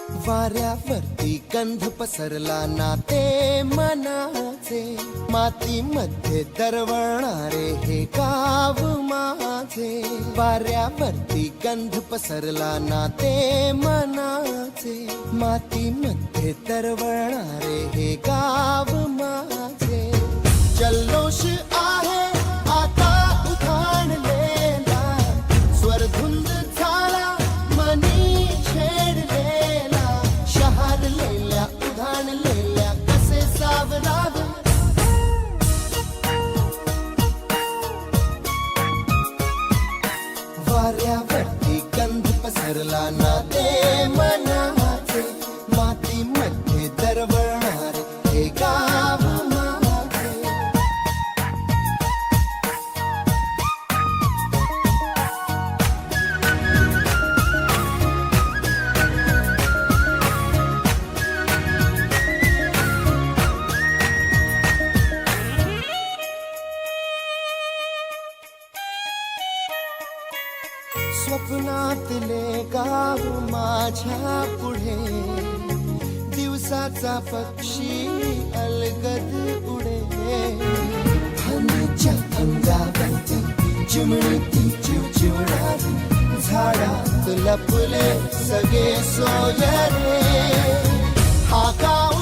वाऱ्यावरती गंध पसरला ना ते मनाचे, मातीमध्ये दरवळणारे हे गाव माझे. वाऱ्यावरती गंध पसरला ना ते मनाचे, मातीमध्ये दरवळणारे हे गाव माझे. जल्लोष आहे आता उधाणलेला, स्वरधुंद झाला मनी छेडलेला. शहारलेल्या उधाणलेल्या कसे सावरावे, वाऱ्यावरती गंध पसरला ना ते मनाचे, मातीमध्ये दरवळणारे हे गाव माझे. स्वप्नातले गाव माझ्या पुढे, दिवसाचा पक्षी अलगद उडे. फणीच्या अंगावरती चिमणीती चिवचिवणारी, झाडात लपले सगळे सोयरे. हा गाव